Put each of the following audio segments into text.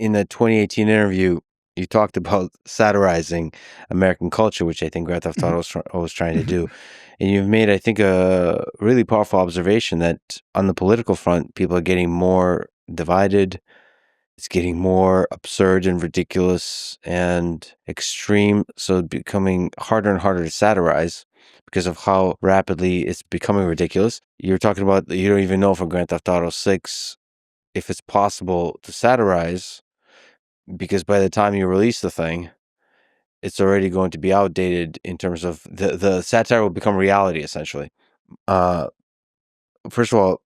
in the 2018 interview, you talked about satirizing American culture, which I think Grand Theft Auto was trying to do. And you've made, I think, a really powerful observation that on the political front, people are getting more divided. It's getting more absurd and ridiculous and extreme. So it's becoming harder and harder to satirize because of how rapidly it's becoming ridiculous. You're talking about, you don't even know for Grand Theft Auto 6 if it's possible to satirize, because by the time you release the thing, it's already going to be outdated in terms of the satire will become reality, essentially. First of all,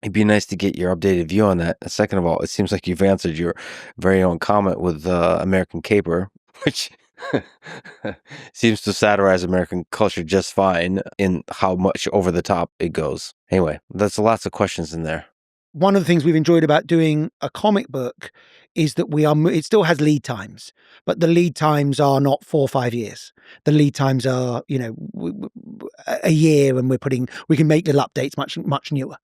it'd be nice to get your updated view on that. And second of all, it seems like you've answered your very own comment with American Caper, which seems to satirize American culture just fine in how much over the top it goes. Anyway, that's lots of questions in there. One of the things we've enjoyed about doing a comic book is that it still has lead times, but the lead times are not 4 or 5 years. The lead times are, a year, and we can make little updates much newer.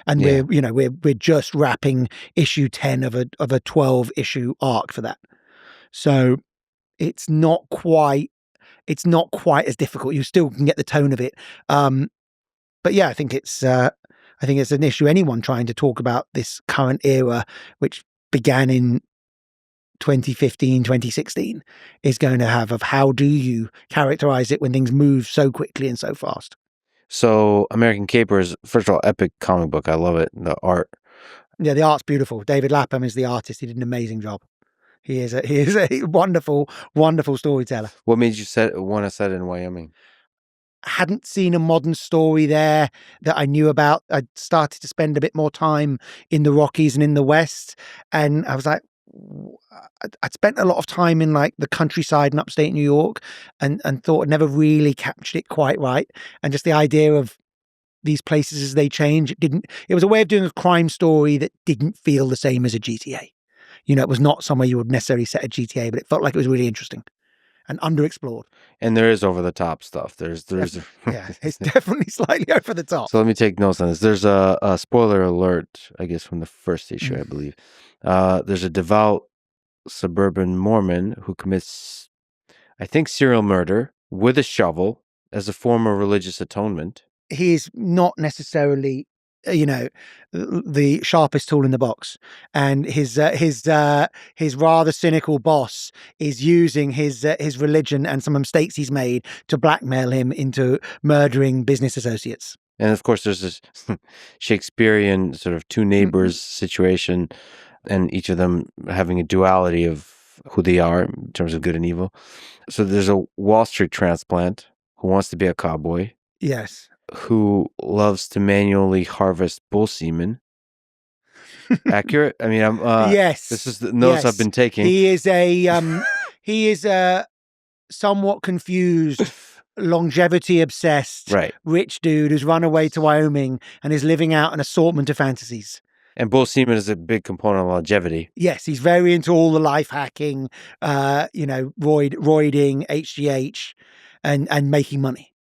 And we're just wrapping issue 10 of a 12 issue arc for that. So it's not quite as difficult. You still can get the tone of it. But yeah, I think it's an issue anyone trying to talk about this current era, which began in 2015, 2016, is going to have of how do you characterize it when things move so quickly and so fast. So American Caper is, first of all, epic comic book. I love it. The art. Yeah, the art's beautiful. David Lapham is the artist. He did an amazing job. He is a wonderful, wonderful storyteller. What made you want to set it in Wyoming? Hadn't seen a modern story there that I knew about. I started to spend a bit more time in the Rockies and in the West, and I was like, I'd spent a lot of time in like the countryside in upstate New York, and thought I'd never really captured it quite right. And just the idea of these places as they change, it was a way of doing a crime story that didn't feel the same as a GTA. It was not somewhere you would necessarily set a GTA, but it felt like it was really interesting and underexplored. And there is over the top stuff. There's yeah, it's definitely slightly over the top. So let me take notes on this. There's a spoiler alert, I guess, from the first issue, I believe. There's a devout suburban Mormon who commits, I think, serial murder with a shovel as a form of religious atonement. He is not necessarily, the sharpest tool in the box, and his rather cynical boss is using his religion and some mistakes he's made to blackmail him into murdering business associates. And of course, there's this Shakespearean sort of two neighbors situation, and each of them having a duality of who they are in terms of good and evil. So there's a Wall Street transplant who wants to be a cowboy. Yes. Who loves to manually harvest bull semen. Accurate? I mean, yes. This is the notes I've been taking. He is a somewhat confused, longevity obsessed, rich dude who's run away to Wyoming and is living out an assortment of fantasies. And bull semen is a big component of longevity. Yes, he's very into all the life hacking, roiding, HGH, and making money.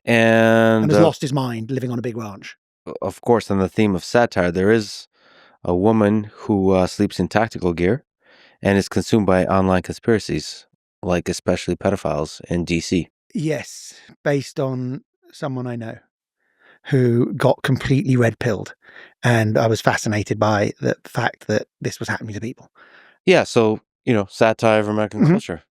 And has lost his mind living on a big ranch. Of course, on the theme of satire, there is a woman who sleeps in tactical gear and is consumed by online conspiracies, like especially pedophiles in DC. Yes, based on someone I know who got completely red-pilled. And I was fascinated by the fact that this was happening to people. Yeah, so, satire of American culture.